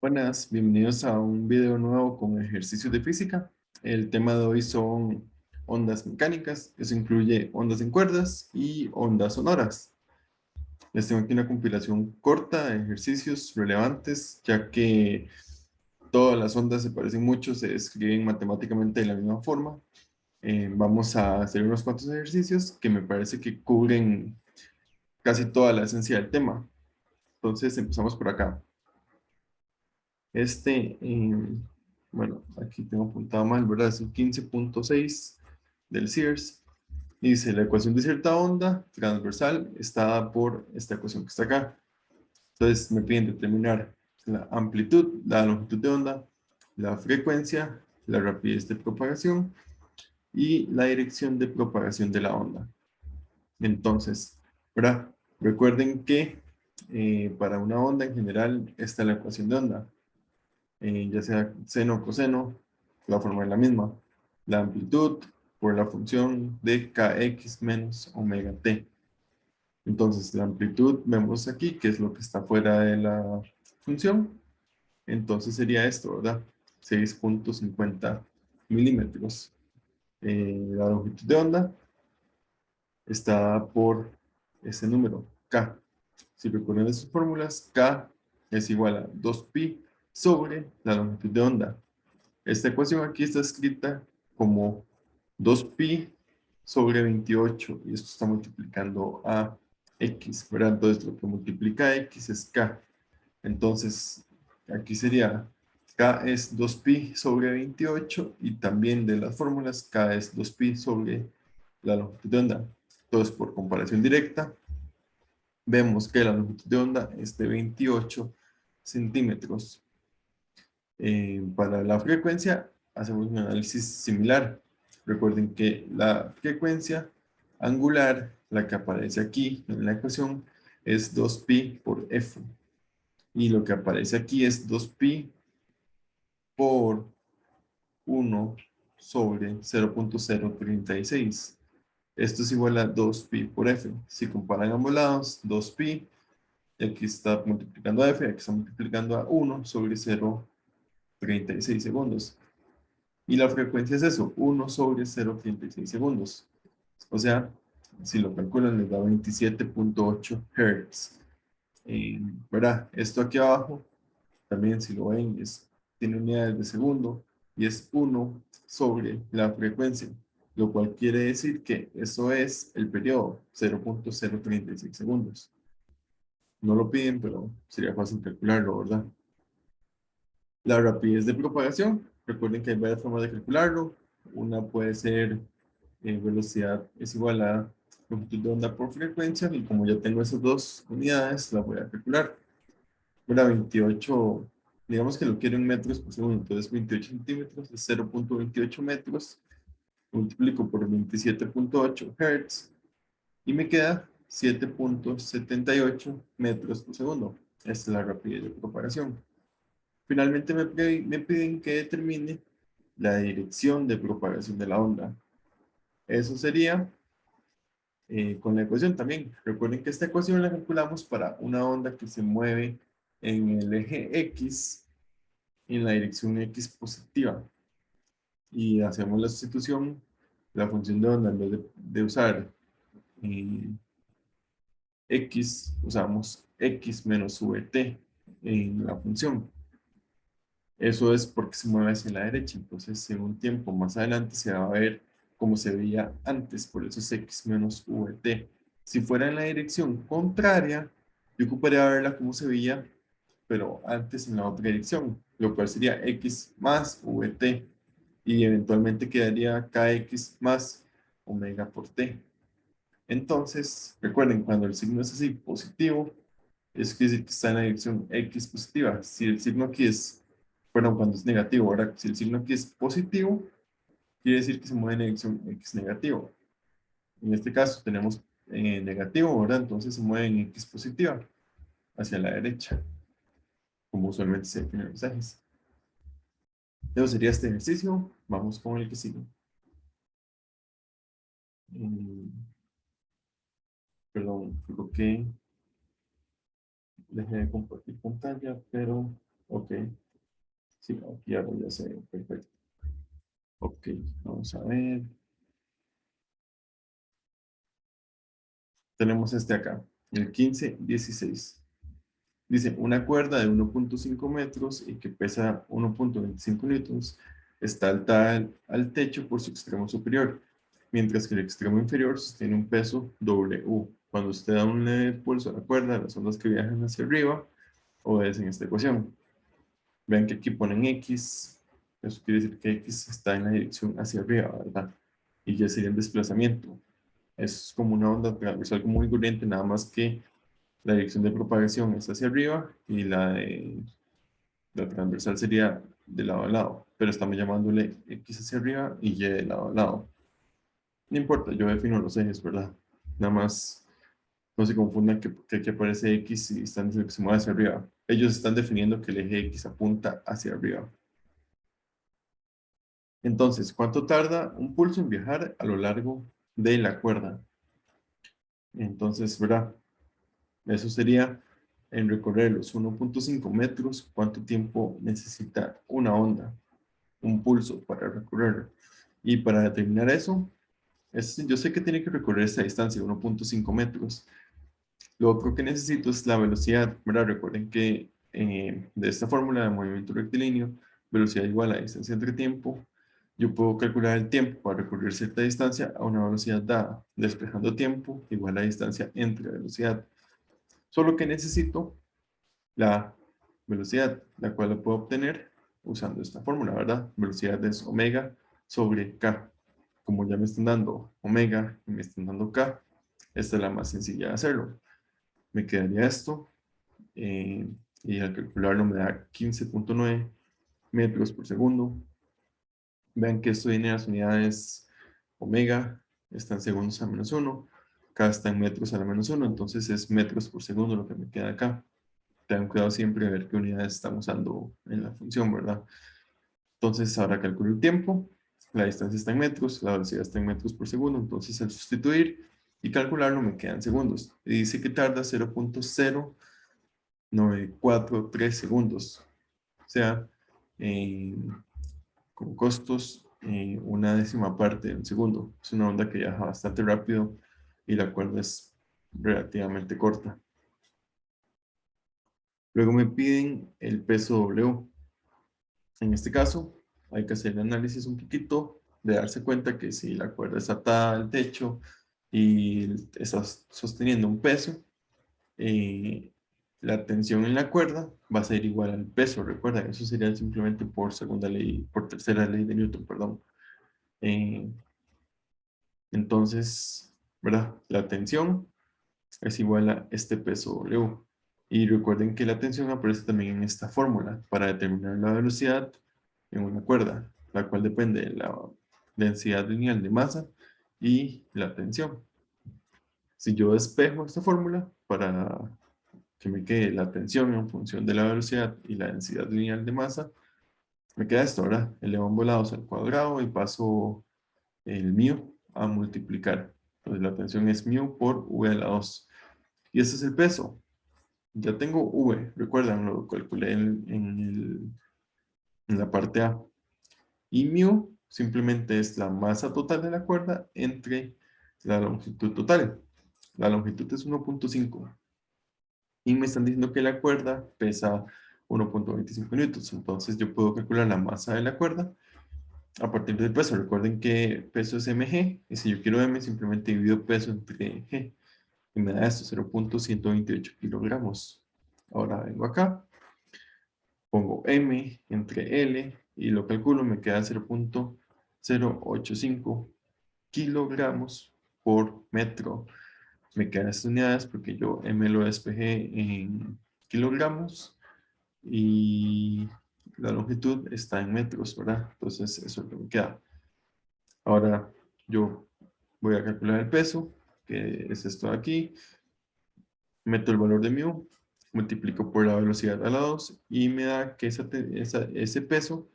Buenas, bienvenidos a un video nuevo con ejercicios de física. El tema de hoy son ondas mecánicas. Eso incluye ondas en cuerdas y ondas sonoras. Les tengo aquí una compilación corta de ejercicios relevantes, ya que todas las ondas se parecen mucho, se describen matemáticamente de la misma forma. Vamos a hacer unos cuantos ejercicios que me parece que cubren casi toda la esencia del tema. Entonces empezamos por acá. Bueno, aquí tengo apuntado mal, ¿verdad? Es el 15.6 del Sears. Y dice, la ecuación de cierta onda transversal está dada por esta ecuación que está acá. Entonces me piden determinar la amplitud, la longitud de onda, la frecuencia, la rapidez de propagación y la dirección de propagación de la onda. Entonces, ¿verdad? Recuerden que para una onda en general está la ecuación de onda. Ya sea seno o coseno, la forma es la misma. La amplitud por la función de kx menos omega t. Entonces, la amplitud vemos aquí, que es lo que está fuera de la función. Entonces sería esto, ¿verdad? 6.50 milímetros. La longitud de onda está por ese número, k. Si recuerdan sus fórmulas, k es igual a 2pi sobre la longitud de onda. Esta ecuación aquí está escrita como 2pi sobre 28 y esto está multiplicando a x, ¿verdad? Entonces lo que multiplica a x es k. Entonces aquí sería k es 2pi sobre 28 y también de las fórmulas k es 2pi sobre la longitud de onda. Entonces por comparación directa vemos que la longitud de onda es de 28 centímetros. Para la frecuencia hacemos un análisis similar. Recuerden que la frecuencia angular, la que aparece aquí en la ecuación, es 2pi por f. Y lo que aparece aquí es 2pi por 1 sobre 0.036. Esto es igual a 2pi por f. Si comparan ambos lados, 2pi, aquí está multiplicando a f, aquí está multiplicando a 1 sobre 0.36 segundos. Y la frecuencia es eso, 1 sobre 0.36 segundos. O sea, si lo calculan, les da 27.8 Hz. ¿Verdad? Esto aquí abajo, también si lo ven, tiene unidades de segundo y es 1 sobre la frecuencia, lo cual quiere decir que eso es el periodo, 0.036 segundos. No lo piden, pero sería fácil calcularlo, ¿verdad? La rapidez de propagación, recuerden que hay varias formas de calcularlo. Una puede ser velocidad es igual a longitud de onda por frecuencia, y como ya tengo esas dos unidades, la voy a calcular. Bueno, 28, digamos que lo quiero en metros por segundo, entonces 28 centímetros es 0.28 metros, multiplico por 27.8 Hz y me queda 7.78 metros por segundo. Esta es la rapidez de propagación. Finalmente me piden que determine la dirección de propagación de la onda. Eso sería con la ecuación también. Recuerden que esta ecuación la calculamos para una onda que se mueve en el eje X en la dirección X positiva. Y hacemos la sustitución, la función de onda, en vez de usar eh, X, usamos X menos VT en la función. Eso es porque se mueve hacia la derecha. Entonces, en un tiempo más adelante se va a ver como se veía antes. Por eso es X menos VT. Si fuera en la dirección contraria, yo ocuparía verla como se veía, pero antes en la otra dirección, lo cual sería X más VT. Y eventualmente quedaría KX más omega por T. Entonces, recuerden, cuando el signo es así positivo, eso quiere decir que está en la dirección X positiva. Si el signo aquí es, bueno, cuando es negativo, ahora, si el signo aquí es positivo, quiere decir que se mueve en dirección X negativo. En este caso tenemos negativo, ¿verdad? Entonces se mueve en X positiva, hacia la derecha, como usualmente se definen los ejes. Eso sería este ejercicio. Vamos con el que sigue. Perdón, creo que dejé de compartir pantalla, pero Ok. Sí, aquí ya, ya sé. Perfecto. Ok, vamos a ver. Tenemos este acá, el 1516. Dice, una cuerda de 1.5 metros y que pesa 1.25 newtons está alta al techo por su extremo superior, mientras que el extremo inferior sostiene un peso W. Cuando usted da un leve pulso a la cuerda, las ondas que viajan hacia arriba obedecen esta ecuación. Vean que aquí ponen X, eso quiere decir que X está en la dirección hacia arriba, ¿verdad? Y ya sería el desplazamiento. Es como una onda transversal común y corriente, nada más que la dirección de propagación es hacia arriba y la transversal sería de lado a lado, pero estamos llamándole X hacia arriba y Y de lado a lado. No importa, yo defino los ejes, ¿verdad? Nada más no se confundan que aquí aparece X y están diciendo que se mueve hacia arriba. Ellos están definiendo que el eje X apunta hacia arriba. Entonces, ¿cuánto tarda un pulso en viajar a lo largo de la cuerda? Entonces, ¿verdad? Eso sería en recorrer los 1.5 metros, ¿cuánto tiempo necesita una onda, un pulso para recorrerlo? Y para determinar eso, yo sé que tiene que recorrer esta distancia, 1.5 metros. Lo otro que necesito es la velocidad, ¿verdad? Recuerden que de esta fórmula de movimiento rectilíneo, velocidad igual a distancia entre tiempo, yo puedo calcular el tiempo para recorrer cierta distancia a una velocidad dada, despejando tiempo igual a distancia entre velocidad. Solo que necesito la velocidad, la cual la puedo obtener usando esta fórmula, ¿verdad? Velocidad es omega sobre k. Como ya me están dando omega y me están dando k, esta es la más sencilla de hacerlo. Me quedaría esto eh, y al calcularlo me da 15.9 metros por segundo. Vean que esto viene a las unidades omega, está en segundos a menos 1, k está en metros a la menos 1, entonces es metros por segundo lo que me queda acá. Tengan cuidado siempre de ver qué unidades están usando en la función, ¿verdad? Entonces ahora calculo el tiempo, la distancia está en metros, la velocidad está en metros por segundo, entonces al sustituir y calcularlo me quedan segundos. Y dice que tarda 0.0943 segundos, o sea, con costos una décima parte de un segundo. Es una onda que viaja bastante rápido y la cuerda es relativamente corta. Luego me piden el peso W. En este caso, hay que hacer el análisis un poquito, de darse cuenta que si la cuerda está atada al techo y estás sosteniendo un peso, eh, la tensión en la cuerda va a ser igual al peso, recuerda, eso sería simplemente por segunda ley, por tercera ley de Newton, perdón. Eh, entonces, ¿verdad? La tensión es igual a este peso W. Y recuerden que la tensión aparece también en esta fórmula para determinar la velocidad en una cuerda, la cual depende de la densidad lineal de masa y la tensión. Si yo despejo esta fórmula para que me quede la tensión en función de la velocidad y la densidad lineal de masa, me queda esto, ¿verdad? Elevo ambos lados al cuadrado y paso el μ a multiplicar. Entonces la tensión es μ por v a la 2. Y ese es el peso. Ya tengo v, recuerdan, lo calculé en la parte A. Y μ simplemente es la masa total de la cuerda entre la longitud total. La longitud es 1.5. Y me están diciendo que la cuerda pesa 1.25 newtons. Entonces yo puedo calcular la masa de la cuerda a partir del peso. Recuerden que peso es mg. Y si yo quiero m, simplemente divido peso entre g. Y me da esto, 0.128 kilogramos. Ahora vengo acá, pongo m entre L y lo calculo, me queda 0.085 kilogramos por metro. Me quedan estas unidades porque yo m lo despejé en kilogramos y la longitud está en metros, ¿verdad? Entonces eso es lo que me queda. Ahora yo voy a calcular el peso, que es esto de aquí, meto el valor de μ, multiplico por la velocidad a la 2 y me da que ese peso,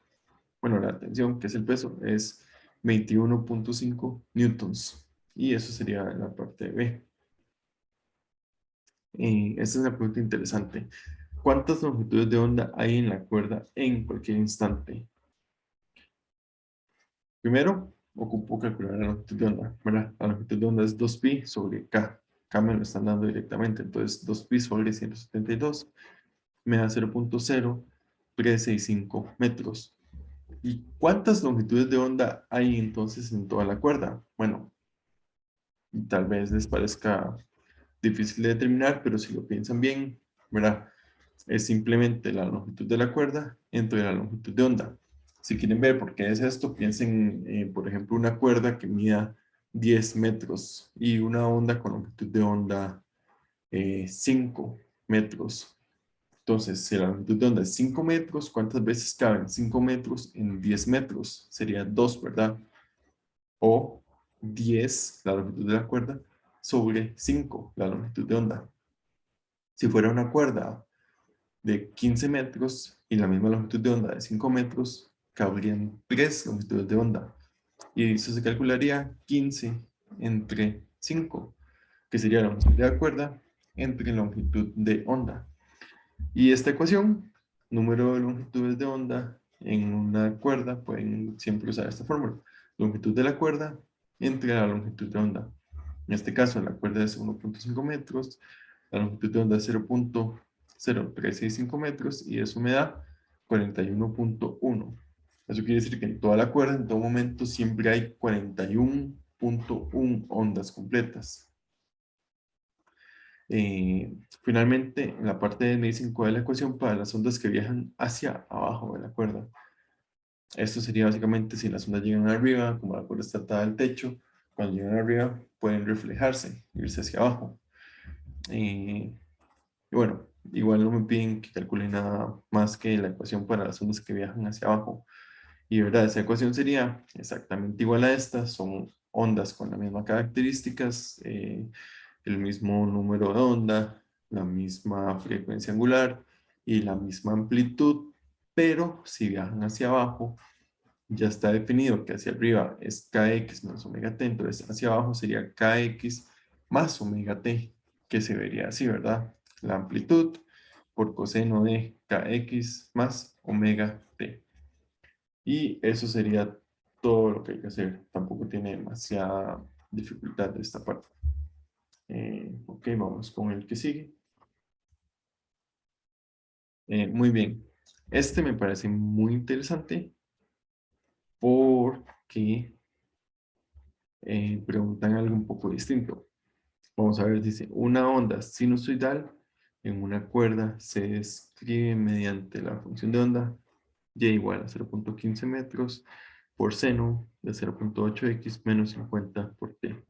bueno, la tensión, que es el peso, es 21.5 newtons. Y eso sería la parte B. Esta es una pregunta interesante. ¿Cuántas longitudes de onda hay en la cuerda en cualquier instante? Primero, ocupo calcular la longitud de onda, ¿verdad? La longitud de onda es 2pi sobre k. K me lo están dando directamente, entonces 2pi sobre 172 me da 0.0365 metros. ¿Y cuántas longitudes de onda hay entonces en toda la cuerda? Bueno, tal vez les parezca difícil de determinar, pero si lo piensan bien, ¿verdad? Es simplemente la longitud de la cuerda entre la longitud de onda. Si quieren ver por qué es esto, piensen, por ejemplo, una cuerda que mida 10 metros y una onda con longitud de onda 5 metros. Entonces, si la longitud de onda es 5 metros, ¿cuántas veces caben 5 metros en 10 metros? Sería 2, ¿verdad? O 10, la longitud de la cuerda, sobre 5, la longitud de onda. Si fuera una cuerda de 15 metros y la misma longitud de onda de 5 metros, cabrían 3 longitudes de onda. Y eso se calcularía 15 entre 5, que sería la longitud de la cuerda entre longitud de onda. Y esta ecuación, número de longitudes de onda en una cuerda, pueden siempre usar esta fórmula. Longitud de la cuerda entre la longitud de onda. En este caso, la cuerda es 1.5 metros, la longitud de onda es 0.0365 metros y eso me da 41.1. Eso quiere decir que en toda la cuerda, en todo momento, siempre hay 41.1 ondas completas. Finalmente, en la parte de me dicen cuál es la ecuación para las ondas que viajan hacia abajo de la cuerda. Esto sería básicamente si las ondas llegan arriba, como la cuerda está atada al techo, cuando llegan arriba pueden reflejarse, irse hacia abajo. Y bueno, igual no me piden que calcule nada más que la ecuación para las ondas que viajan hacia abajo. Y verdad, esa ecuación sería exactamente igual a esta, son ondas con las mismas características, el mismo número de onda, la misma frecuencia angular y la misma amplitud, pero si viajan hacia abajo, ya está definido que hacia arriba es kx menos omega t, entonces hacia abajo sería kx más omega t, que se vería así, ¿verdad? La amplitud por coseno de kx más omega t. Y eso sería todo lo que hay que hacer. Tampoco tiene demasiada dificultad de esta parte. Ok, vamos con el que sigue. Muy bien. Este me parece muy interesante porque preguntan algo un poco distinto. Vamos a ver, dice, una onda sinusoidal en una cuerda se describe mediante la función de onda y igual a 0.15 metros por seno de 0.8x menos 50 por t.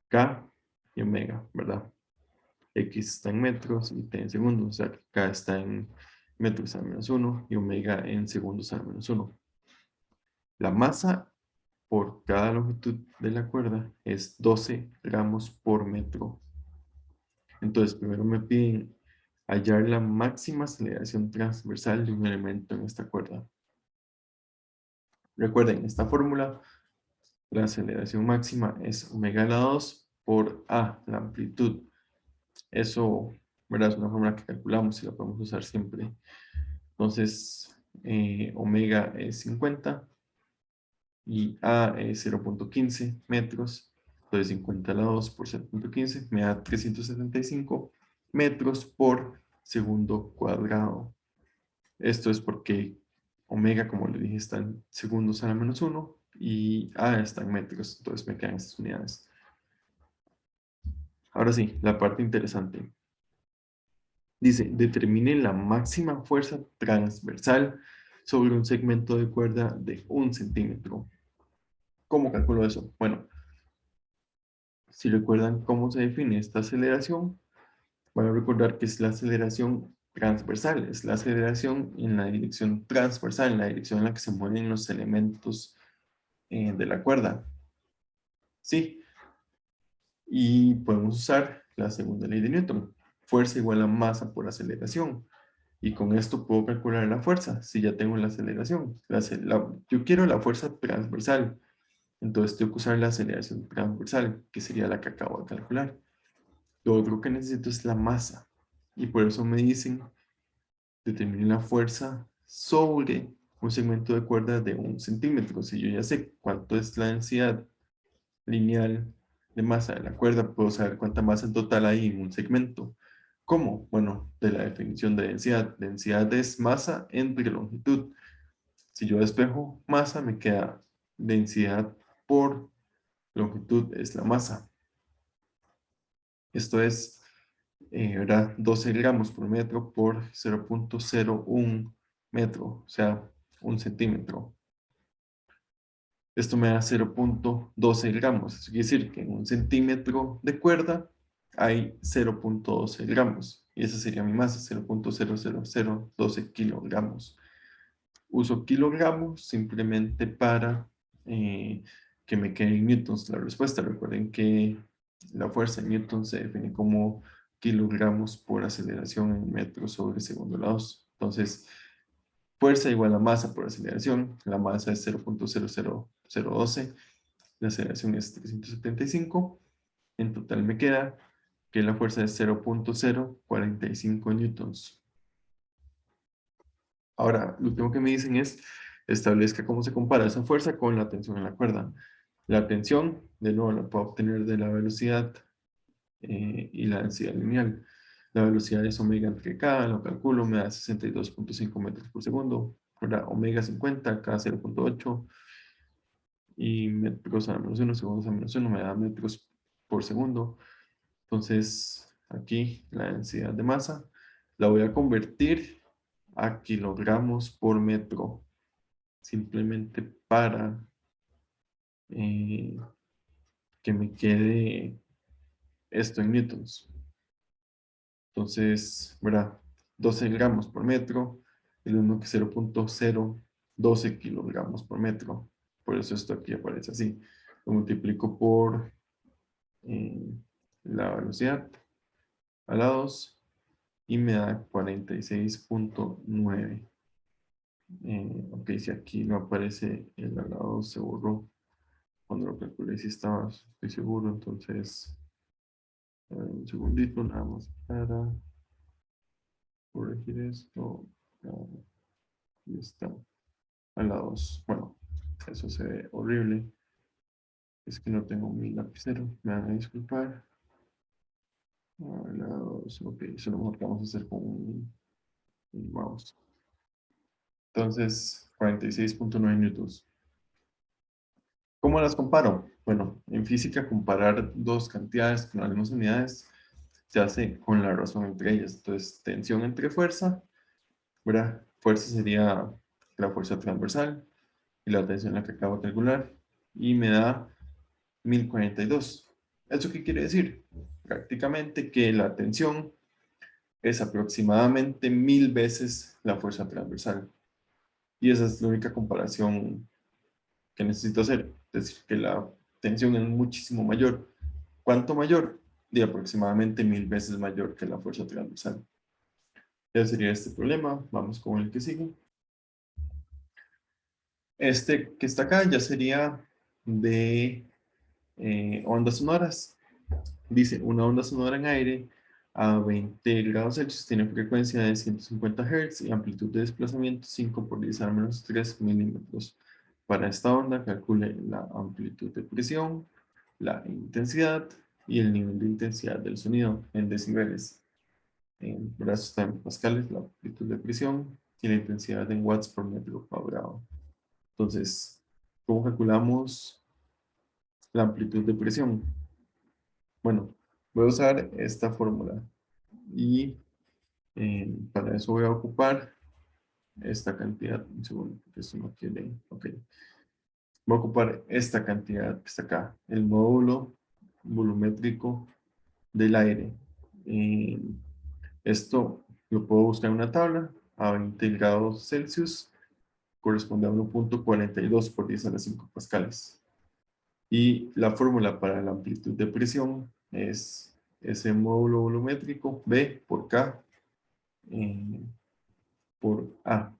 K y omega, ¿verdad? X está en metros y t en segundos, o sea que K está en metros a menos 1 y omega en segundos a menos 1. La masa por cada longitud de la cuerda es 12 gramos por metro. Entonces, primero me piden hallar la máxima aceleración transversal de un elemento en esta cuerda. Recuerden, esta fórmula, la aceleración máxima es omega a la 2 por A, la amplitud. Eso, ¿verdad? Es una fórmula que calculamos y la podemos usar siempre. Entonces, omega es 50 y A es 0.15 metros. Entonces, 50 a la 2 por 0.15 me da 375 metros por segundo cuadrado. Esto es porque omega, como le dije, está en segundos a la menos 1 y A está en metros. Entonces, me quedan estas unidades. Ahora sí, la parte interesante. Dice, determine la máxima fuerza transversal sobre un segmento de cuerda de 1 centímetro. ¿Cómo calculo eso? Bueno, si recuerdan cómo se define esta aceleración, van a recordar que es la aceleración transversal, es la aceleración en la dirección transversal, en la dirección en la que se mueven los elementos de la cuerda. Sí, y podemos usar la segunda ley de Newton, fuerza igual a masa por aceleración. Y con esto puedo calcular la fuerza, si ya tengo la aceleración. Yo quiero la fuerza transversal, entonces tengo que usar la aceleración transversal, que sería la que acabo de calcular. Lo otro que necesito es la masa. Y por eso me dicen determine la fuerza sobre un segmento de cuerda de 1 centímetro. Si yo ya sé cuánto es la densidad lineal de masa de la cuerda, puedo saber cuánta masa en total hay en un segmento. ¿Cómo? Bueno, de la definición de densidad. Densidad es masa entre longitud. Si yo despejo masa, me queda densidad por longitud, es la masa. Esto es, ¿verdad? 12 gramos por metro por 0.01 metro, o sea, 1 centímetro. Esto me da 0.12 gramos. Eso quiere decir que en 1 centímetro de cuerda hay 0.12 gramos. Y esa sería mi masa, 0.00012 kilogramos. Uso kilogramos simplemente para que me quede en newtons la respuesta. Recuerden que la fuerza en newtons se define como kilogramos por aceleración en metros sobre segundo lados. Entonces, fuerza igual a masa por aceleración. La masa es 0.00012. La aceleración es 375. En total me queda que la fuerza es 0.045 newtons. Ahora, lo último que me dicen es, establezca cómo se compara esa fuerza con la tensión en la cuerda. La tensión, de nuevo, la puedo obtener de la velocidad y la densidad lineal. La velocidad es omega entre k, lo calculo, me da 62.5 metros por segundo. Ahora, omega 50, k 0.8 y metros a menos 1, segundos a menos 1 me da metros por segundo. Entonces, aquí la densidad de masa la voy a convertir a kilogramos por metro, simplemente para eh, que me quede esto en newtons. Entonces, ¿verdad? 12 gramos por metro, el 1 que 0.012 kilogramos por metro. Por eso esto aquí aparece así. Lo multiplico por eh, la velocidad a la 2 y me da 46.9. Ok, si aquí no aparece el al lado, se borró. Cuando lo calculé, si estaba, estoy seguro. Entonces, un segundito nada más para corregir esto. Ahí está. A la 2. Bueno, eso se ve horrible. Es que no tengo mi lapicero. Me van a disculpar. A la 2. Ok, eso lo mejor que vamos a hacer con un mouse. Entonces, 46.9 newtons. ¿Cómo las comparo? Bueno, en física comparar dos cantidades con las mismas unidades se hace con la razón entre ellas. Entonces, tensión entre fuerza, ¿verdad? Fuerza sería la fuerza transversal y la tensión la que acabo de calcular y me da 1042. ¿Eso qué quiere decir? Prácticamente que la tensión es aproximadamente 1000 veces la fuerza transversal. Y esa es la única comparación que necesito hacer. Es decir, que la tensión es muchísimo mayor. ¿Cuánto mayor? De aproximadamente 1000 veces mayor que la fuerza transversal. Ya sería este problema. Vamos con el que sigue. Este que está acá ya sería de ondas sonoras. Dice, una onda sonora en aire a 20 grados Celsius tiene frecuencia de 150 Hz y amplitud de desplazamiento 5 por 10 a menos 3 milímetros. Para esta onda, calcule la amplitud de presión, la intensidad y el nivel de intensidad del sonido en decibeles. En brazos está en pascales, la amplitud de presión y la intensidad en watts por metro cuadrado. Entonces, ¿cómo calculamos la amplitud de presión? Bueno, voy a usar esta fórmula y para eso voy a ocupar esta cantidad. Un segundo, porque esto no quiere. Ok. Voy a ocupar esta cantidad que está acá, el módulo volumétrico del aire. Eh, Esto lo puedo buscar en una tabla a 20 grados Celsius, corresponde a 1.42 por 10 a la 5 pascales. Y la fórmula para la amplitud de presión es ese módulo volumétrico B por K por A.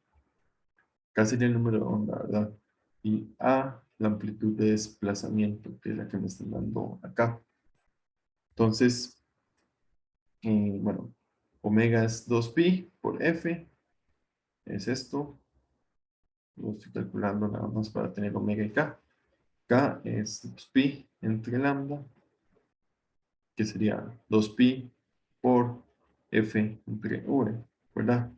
K sería el número de onda, ¿verdad? Y A, la amplitud de desplazamiento, que es la que me están dando acá. Entonces, bueno, omega es 2pi por F es esto. Lo estoy calculando nada más para tener omega y k. K es pues, pi entre lambda, que sería 2pi por f entre v, ¿verdad?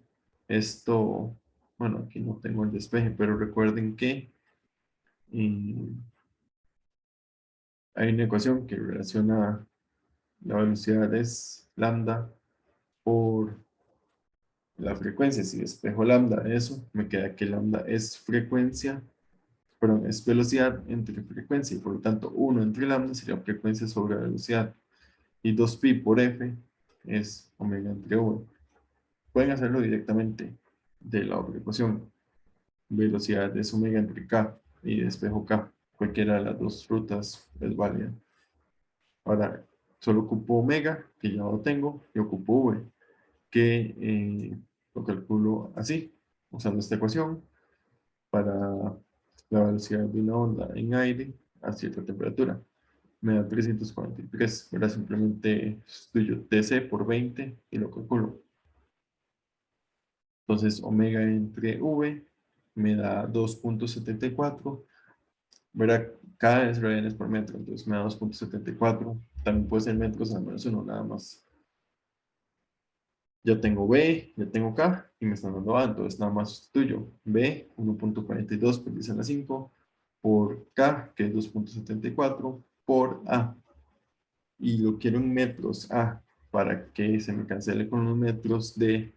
Esto, bueno, aquí no tengo el despeje, pero recuerden que hay una ecuación que relaciona la velocidad es lambda por la frecuencia. Si despejo lambda de eso, me queda que lambda es frecuencia, perdón, es velocidad entre frecuencia, y por lo tanto 1 entre lambda sería frecuencia sobre velocidad, y 2pi por f es omega entre v. Pueden hacerlo directamente de la otra ecuación. Velocidad es omega entre k y despejo k. Cualquiera de las dos rutas es válida. Ahora, solo ocupo omega, que ya lo tengo, y ocupo v, que lo calculo así, usando esta ecuación, para la velocidad de una onda en aire a cierta temperatura. Me da 343, ahora simplemente sustituyo TC por 20 y lo calculo. Entonces, omega entre V me da 2.74. ¿Verdad? K es radianes por metro, entonces me da 2.74. También puede ser metros al menos uno, nada más. Ya tengo B, ya tengo K y me están dando A, entonces nada más sustituyo. B, 1.42 por 10 a la 5, por K, que es 2.74, por A. Y lo quiero en metros A, para que se me cancele con los metros de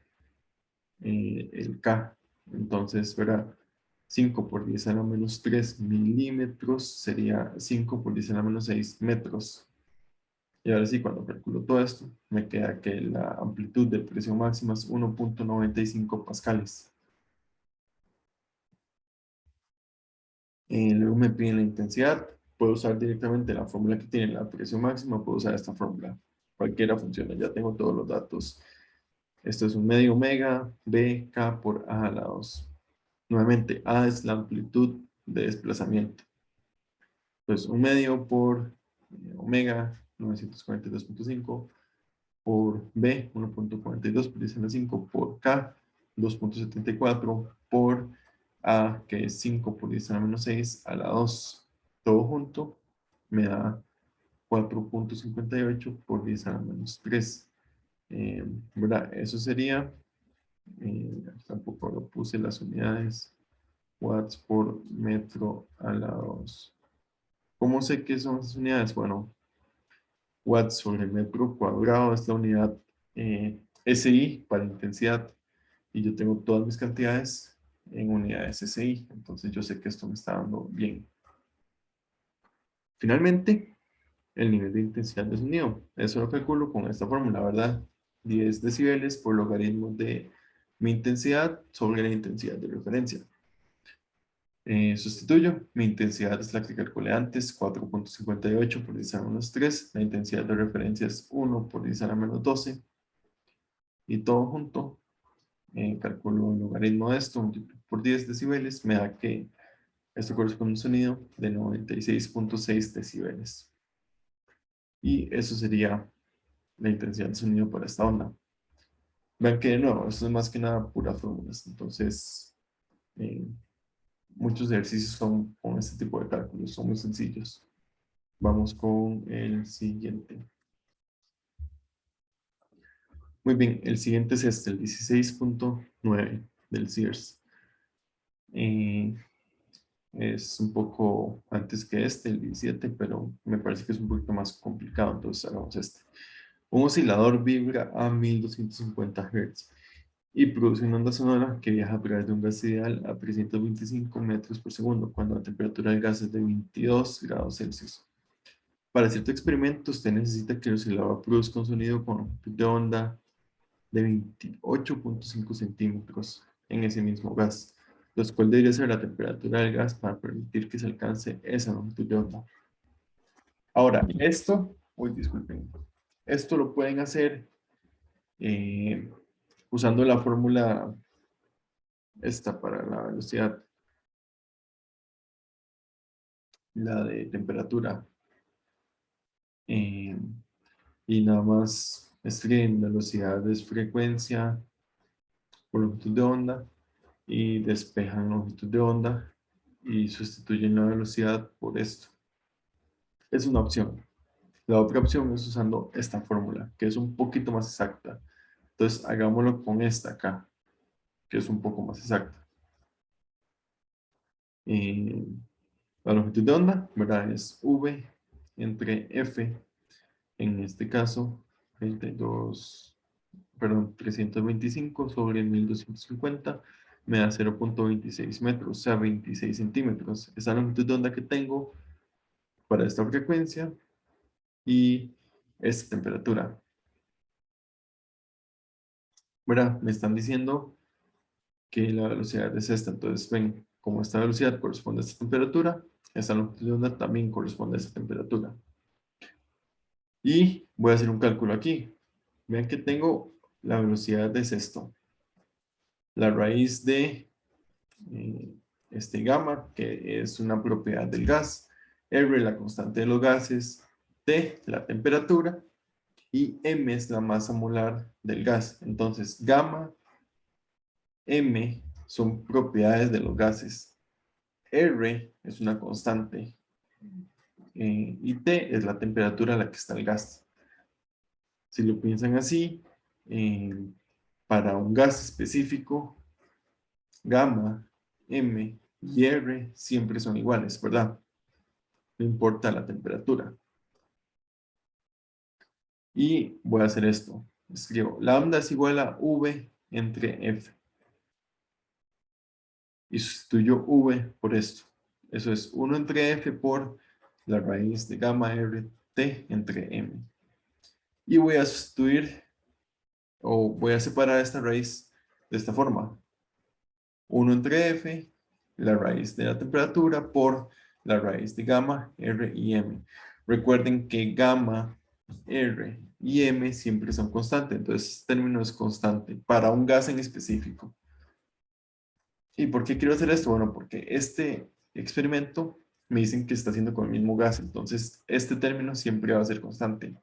el K. Entonces, verá, 5 por 10 a la menos 3 milímetros sería 5 por 10 a la menos 6 metros. Y ahora sí, cuando calculo todo esto, me queda que la amplitud de presión máxima es 1.95 pascales. Luego me piden la intensidad. Puedo usar directamente la fórmula que tiene la presión máxima, puedo usar esta fórmula. Cualquiera funciona, ya tengo todos los datos. Esto es un medio omega, B, K por A a la 2. Nuevamente, A es la amplitud de desplazamiento. Entonces, un medio por omega, 942.5, por B, 1.42 por 10 a la 5, por K, 2.74, por A, que es 5 por 10 a la menos 6, a la 2, todo junto, me da 4.58 por 10 a la menos 3. ¿Verdad? Eso sería, tampoco lo puse las unidades, watts por metro a la 2. ¿Cómo sé qué son esas unidades? Bueno, watts sobre metro cuadrado es la unidad SI para intensidad, y yo tengo todas mis cantidades en unidades SI, entonces yo sé que esto me está dando bien. Finalmente, el nivel de intensidad de sonido. Eso lo calculo con esta fórmula, ¿verdad? 10 decibeles por logaritmo de mi intensidad sobre la intensidad de referencia. Sustituyo, mi intensidad es la que calculé antes, 4.58 por 10 a la menos 3. La intensidad de referencia es 1 por 10 a la menos 12. Y todo junto, calculo el logaritmo de esto, multiplico por 10 decibeles, me da que esto corresponde a un sonido de 96.6 decibeles. Y eso sería la intensidad de sonido para esta onda. Vean que no, esto es más que nada puras fórmulas. Entonces, eh, muchos ejercicios son con este tipo de cálculos, son muy sencillos. Vamos con el siguiente. Muy bien, el siguiente es este, el 16.9 del Sears. Es un poco antes que este, el 17, pero me parece que es un poquito más complicado, entonces hagamos este. Un oscilador vibra a 1250 Hz y produce una onda sonora que viaja a través de un gas ideal a 325 metros por segundo, cuando la temperatura del gas es de 22 grados Celsius. Para cierto experimento, usted necesita que el oscilador produzca un sonido con amplitud de onda de 28.5 centímetros en ese mismo gas, los cuales debería ser la temperatura del gas para permitir que se alcance esa longitud de onda. Ahora, disculpen, esto lo pueden hacer eh, usando la fórmula esta para la velocidad, la de temperatura, eh, y nada más escriben velocidad es frecuencia por longitud de onda, y despejan longitud de onda y sustituyen la velocidad por esto. Es una opción. La otra opción es usando esta fórmula, que es un poquito más exacta. Entonces, hagámoslo con esta acá, que es un poco más exacta. La longitud de onda, ¿verdad? Es V entre F, en este caso, 325 sobre 1250 me da 0.26 metros, o sea, 26 centímetros. Esa longitud de onda que tengo para esta frecuencia y esta temperatura. ¿Verdad? Me están diciendo que la velocidad es esta. Entonces, ven, como esta velocidad corresponde a esta temperatura, esta longitud de onda también corresponde a esta temperatura. Y voy a hacer un cálculo aquí. Vean que tengo la velocidad es esto. La raíz de este gamma, que es una propiedad del gas, R, la constante de los gases, T, la temperatura, y M es la masa molar del gas. Entonces, gamma, M son propiedades de los gases. R es una constante y T es la temperatura a la que está el gas. Si lo piensan así, eh, para un gas específico, gamma, M y R siempre son iguales, ¿verdad? No importa la temperatura. Y voy a hacer esto. Escribo, lambda es igual a V entre F. Y sustituyo V por esto. Eso es 1 entre F por la raíz de gamma R T entre M. Y voy a sustituir, o voy a separar esta raíz de esta forma. 1 entre F, la raíz de la temperatura, por la raíz de gamma, R y M. Recuerden que gamma, R y M siempre son constantes, entonces este término es constante para un gas en específico. ¿Y por qué quiero hacer esto? Bueno, porque este experimento me dicen que está haciendo con el mismo gas, entonces este término siempre va a ser constante.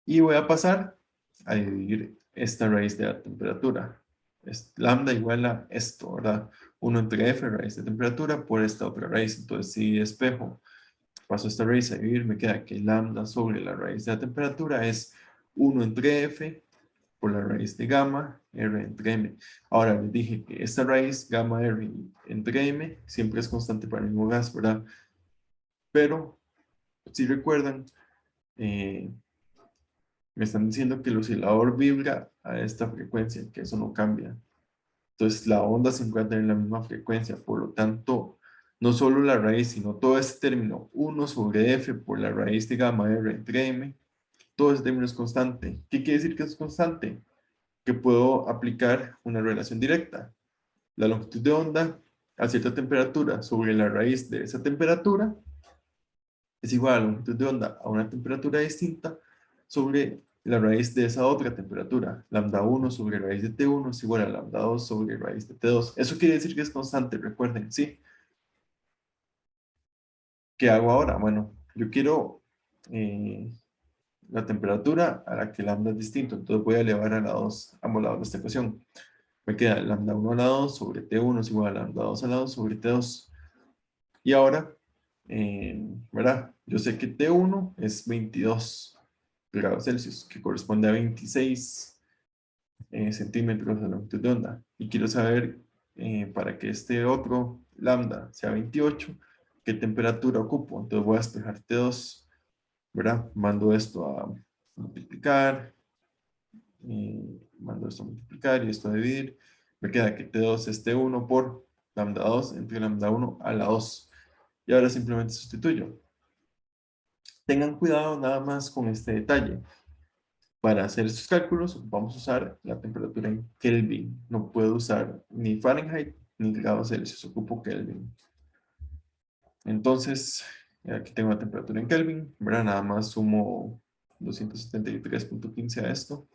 Y voy a pasar a dividir esta raíz de la temperatura. Es lambda igual a esto, ¿verdad? 1 entre F, raíz de temperatura, por esta otra raíz. Entonces, si despejo, paso esta raíz a dividir, me queda que lambda sobre la raíz de la temperatura es 1 entre F por la raíz de gamma, R entre M. Ahora, les dije que esta raíz, gamma R entre M, siempre es constante para el mismo gas, ¿verdad? Pero, si recuerdan, me están diciendo que el oscilador vibra a esta frecuencia, que eso no cambia. Entonces la onda se encuentra en la misma frecuencia, por lo tanto, no solo la raíz, sino todo este término 1 sobre F por la raíz de gamma R entre M, todo ese término es constante. ¿Qué quiere decir que es constante? Que puedo aplicar una relación directa. La longitud de onda a cierta temperatura sobre la raíz de esa temperatura es igual a la longitud de onda a una temperatura distinta sobre la raíz de esa otra temperatura. Lambda 1 sobre raíz de T1 es igual a lambda 2 sobre raíz de T2. Eso quiere decir que es constante, recuerden, ¿sí? ¿Qué hago ahora? Bueno, yo quiero la temperatura a la que lambda es distinto, entonces voy a elevar a la 2 a ambos lados de esta ecuación. Me queda lambda 1 a la 2 sobre T1 es igual a lambda 2 a la 2 sobre T2. Y ahora, ¿verdad? Yo sé que T1 es 22 grados Celsius, que corresponde a 26 centímetros de longitud de onda. Y quiero saber, para que este otro lambda sea 28, qué temperatura ocupo. Entonces voy a despejar T2, ¿verdad? Mando esto a multiplicar, mando esto a multiplicar y esto a dividir. Me queda que T2 es T1 por lambda 2 entre lambda 1 a la 2. Y ahora simplemente sustituyo. Tengan cuidado nada más con este detalle. Para hacer estos cálculos vamos a usar la temperatura en Kelvin. No puedo usar ni Fahrenheit ni grados Celsius, ocupo Kelvin. Entonces, aquí tengo la temperatura en Kelvin, ¿verdad? Nada más sumo 273.15 a esto.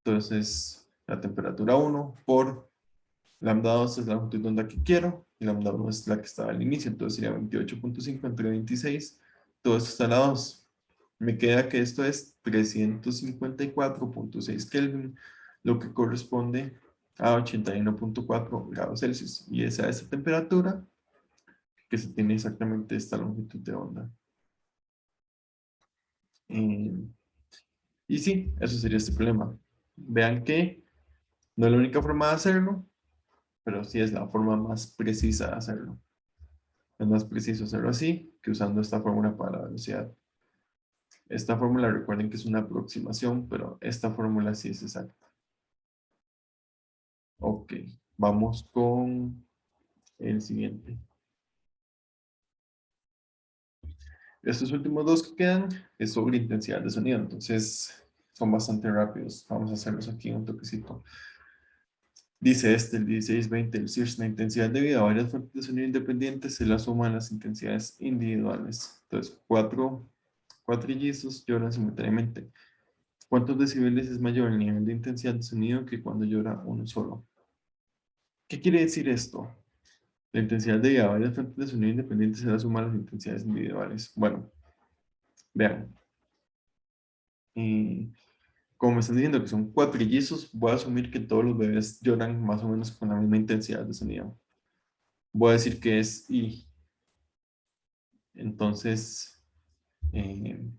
Entonces, la temperatura 1 por lambda 2 es la longitud de onda que quiero y lambda 1 es la que estaba al inicio, entonces sería 28.5 entre 26. Todo esto está a la 2. Me queda que esto es 354.6 Kelvin, lo que corresponde a 81.4 grados Celsius. Y esa es la temperatura que se tiene exactamente esta longitud de onda. Y sí, eso sería este problema. Vean que no es la única forma de hacerlo, pero sí es la forma más precisa de hacerlo. Es más preciso hacerlo así que usando esta fórmula para la velocidad. Esta fórmula, recuerden que es una aproximación, pero esta fórmula sí es exacta. Ok, vamos con el siguiente. Estos últimos dos que quedan es sobre intensidad de sonido, entonces son bastante rápidos. Vamos a hacerlos aquí en un toquecito. Dice el 1620 del SIRS, la intensidad debido a varias fuentes de sonido independientes se la suman las intensidades individuales. Entonces, cuatro trillizos lloran simultáneamente. ¿Cuántos decibeles es mayor el nivel de intensidad de sonido que cuando llora uno solo? ¿Qué quiere decir esto? La intensidad debido a varias fuentes de sonido independientes se la suma a las intensidades individuales. Bueno, vean. Como me están diciendo que son cuatrillizos, voy a asumir que todos los bebés lloran más o menos con la misma intensidad de sonido. Voy a decir que es I. Entonces, eh,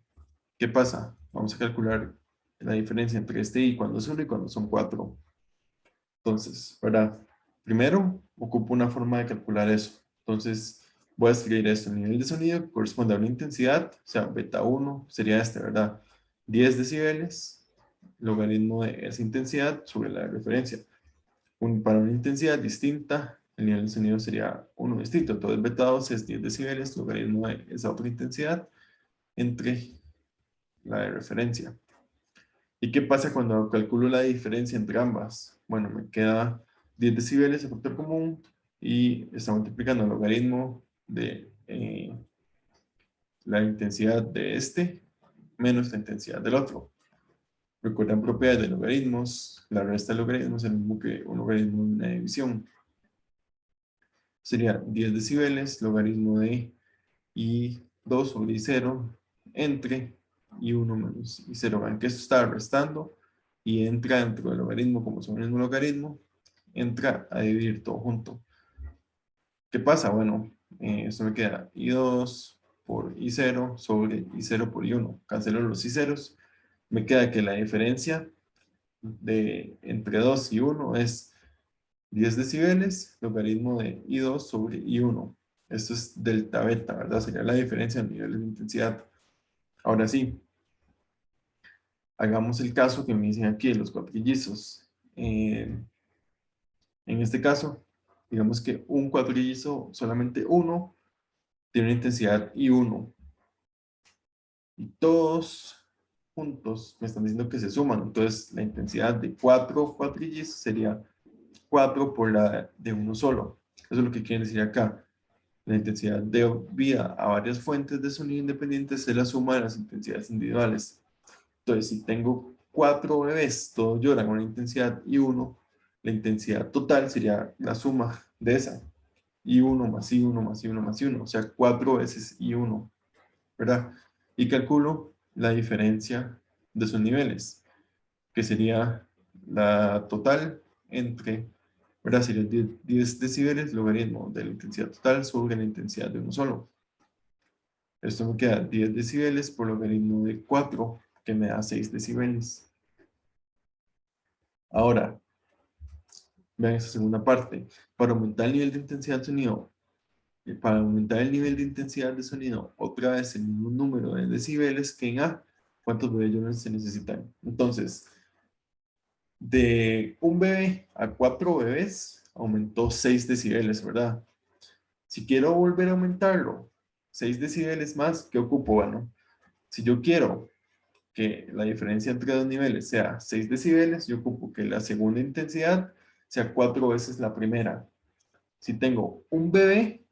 ¿qué pasa? Vamos a calcular la diferencia entre este I cuando es 1 y cuando son 4. Entonces, ¿verdad? Primero, ocupo una forma de calcular eso. Entonces, voy a escribir esto. El nivel de sonido que corresponde a una intensidad, o sea, beta 1 sería este, ¿verdad? 10 decibeles, logaritmo de esa intensidad sobre la referencia. Para una intensidad distinta, el nivel de sonido sería uno distinto. Entonces, beta 2 es 10 decibeles, logaritmo de esa otra intensidad entre la de referencia. ¿Y qué pasa cuando calculo la diferencia entre ambas? Bueno, me queda 10 decibeles, el factor común, y está multiplicando el logaritmo de la intensidad de este menos la intensidad del otro. Recuerdan propiedades de logaritmos, la resta de logaritmos es el mismo que un logaritmo de una división. Sería 10 decibeles, logaritmo de I2 sobre I0 entre I1 menos I0. Vean que esto está restando y entra dentro del logaritmo, como son el mismo logaritmo, entra a dividir todo junto. ¿Qué pasa? Bueno, esto me queda I2 por I0 sobre I0 por I1. Cancelo los I0s. Me queda que la diferencia entre 2 y 1 es 10 decibeles, logaritmo de I2 sobre I1. Esto es delta beta, ¿verdad? Sería la diferencia en niveles de intensidad. Ahora sí, hagamos el caso que me dicen aquí de los cuatrillizos. En este caso, digamos que un cuatrillizo, solamente uno, tiene una intensidad I1. Y todos juntos me están diciendo que se suman. Entonces, la intensidad de 4 cuatrillizos sería 4 por la de uno solo. Eso es lo que quiere decir acá. La intensidad debida a varias fuentes de sonido independientes es la suma de las intensidades individuales. Entonces, si tengo 4 bebés, todos lloran a una intensidad I1, la intensidad total sería la suma de esa. I1 más I1 más I1 más I1, o sea, 4 veces I1, ¿verdad? Y calculo la diferencia de sus niveles, que sería la total entre, ¿verdad? Sería 10 decibeles logaritmo de la intensidad total sobre la intensidad de uno solo. Esto me queda 10 decibeles por logaritmo de 4, que me da 6 decibeles. Ahora, vean esta segunda parte. Para aumentar el nivel de intensidad de sonido, para aumentar el nivel de intensidad de sonido, otra vez el mismo número de decibeles que en A, ¿cuántos bebés se necesitan? Entonces, de un bebé a 4 bebés, aumentó 6 decibeles, ¿verdad? Si quiero volver a aumentarlo, 6 decibeles más, ¿qué ocupo? Bueno, si yo quiero que la diferencia entre dos niveles sea 6 decibeles, yo ocupo que la segunda intensidad sea 4 veces la primera. Si tengo un bebé,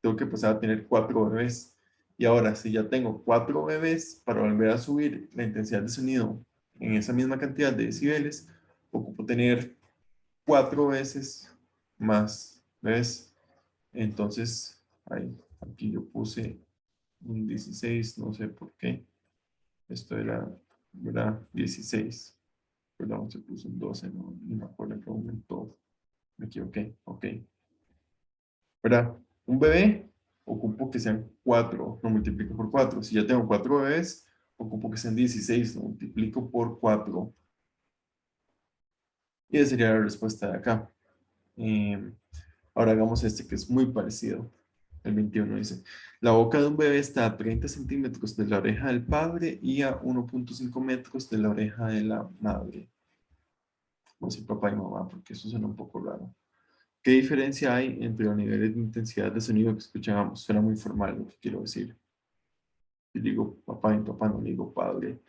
tengo que pasar a tener 4 bebés. Y ahora, si ya tengo 4 bebés, para volver a subir la intensidad de sonido en esa misma cantidad de decibeles, ocupo tener 4 veces más bebés. Entonces, ahí, aquí yo puse un 16, no sé por qué. Esto era, ¿verdad? 16. Perdón, se puso un 12, no me acuerdo qué momento me equivoqué. Ok. ¿Verdad? Un bebé, ocupo que sean 4, lo multiplico por 4. Si ya tengo 4 bebés, ocupo que sean 16, lo multiplico por 4. Y esa sería la respuesta de acá. Ahora hagamos este que es muy parecido. El 21 dice, la boca de un bebé está a 30 centímetros de la oreja del padre y a 1.5 metros de la oreja de la madre. Vamos a decir papá y mamá porque eso suena un poco raro. ¿Qué diferencia hay entre los niveles de intensidad de sonido que escuchamos? Suena muy formal lo que quiero decir. Yo digo papá y papá, no digo padre.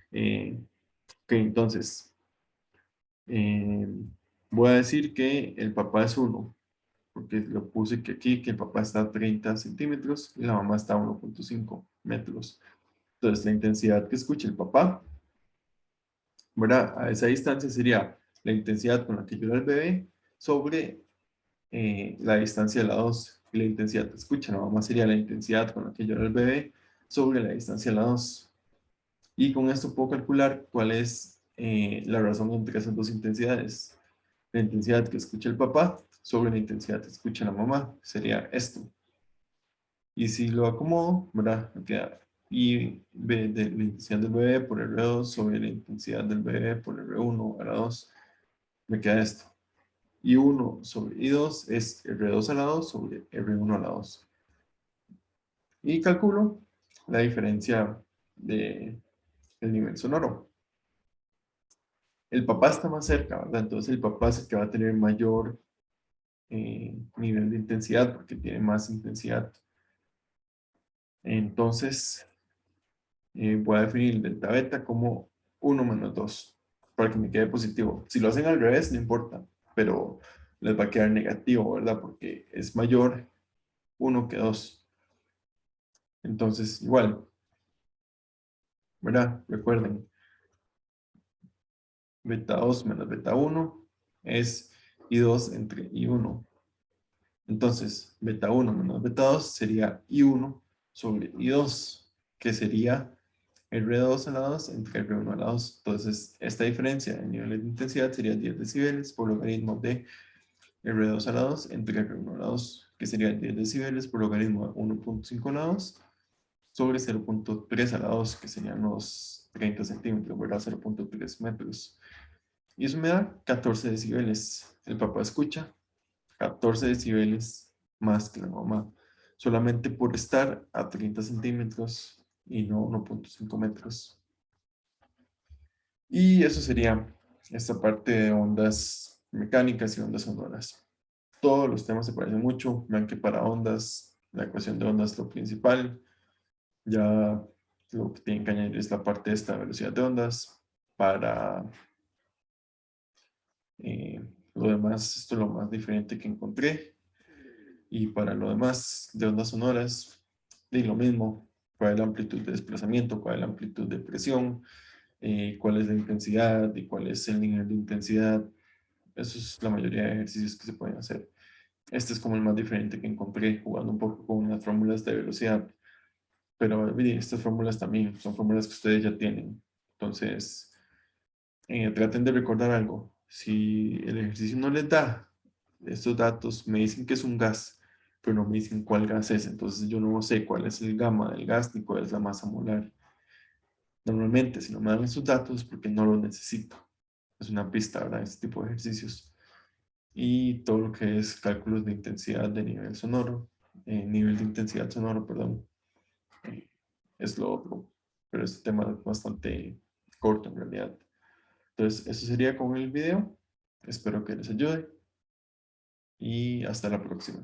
Ok, entonces, eh, voy a decir que el papá es 1, porque lo puse que aquí, que el papá está a 30 centímetros y la mamá está a 1.5 metros. Entonces, la intensidad que escucha el papá, ¿verdad? A esa distancia sería la intensidad con la que llora el bebé sobre la distancia de la 2. Y la intensidad que escucha la mamá sería la intensidad con la que llora el bebé sobre la distancia de la 2. Y con esto puedo calcular cuál es la razón entre esas dos intensidades. La intensidad que escucha el papá sobre la intensidad que escucha la mamá. Sería esto. Y si lo acomodo, ¿verdad? Me queda I de la intensidad del bebé por R2 sobre la intensidad del bebé por R1 a la 2. Me queda esto. I1 sobre I2 es R2 a la 2 sobre R1 a la 2. Y calculo la diferencia del nivel sonoro. El papá está más cerca, ¿verdad? Entonces el papá es el que va a tener mayor nivel de intensidad porque tiene más intensidad. Entonces voy a definir el delta beta como 1 menos 2 para que me quede positivo. Si lo hacen al revés, no importa, pero les va a quedar negativo, ¿verdad? Porque es mayor 1 que 2. Entonces, igual, ¿verdad? Recuerden, beta 2 menos beta 1 es I2 entre I1. Entonces, beta 1 menos beta 2 sería I1 sobre I2, que sería R2 a la 2 entre R1 a la 2. Entonces, esta diferencia en niveles de intensidad sería 10 decibeles por logaritmo de R2 a la 2 entre R1 a la 2, que sería 10 decibeles por logaritmo de 1.5 a la 2 sobre 0.3 a la 2, que serían unos 30 centímetros, ¿verdad? 0.3 metros. Y eso me da 14 decibeles. El papá escucha 14 decibeles más que la mamá, solamente por estar a 30 centímetros y no 1.5 metros. Y eso sería esta parte de ondas mecánicas y ondas sonoras. Todos los temas se parecen mucho, vean que para ondas, la ecuación de ondas es lo principal. Ya lo que tienen que añadir es la parte de esta velocidad de ondas. Para lo demás, esto es lo más diferente que encontré. Y para lo demás de ondas sonoras, y lo mismo, cuál es la amplitud de desplazamiento, cuál es la amplitud de presión, cuál es la intensidad y cuál es el nivel de intensidad. Eso es la mayoría de ejercicios que se pueden hacer. Este es como el más diferente que encontré jugando un poco con las fórmulas de velocidad. Pero mire, estas fórmulas también son fórmulas que ustedes ya tienen. Entonces, traten de recordar algo. Si el ejercicio no les da estos datos, me dicen que es un gas, pero no me dicen cuál gas es. Entonces yo no sé cuál es el gamma del gas ni cuál es la masa molar. Normalmente, si no me dan esos datos es porque no los necesito. Es una pista, ¿verdad? Este tipo de ejercicios. Y todo lo que es cálculos de intensidad de nivel sonoro, nivel de intensidad sonoro, perdón, eh, es lo otro. Pero este tema es bastante corto en realidad. Entonces, eso sería con el video. Espero que les ayude y hasta la próxima.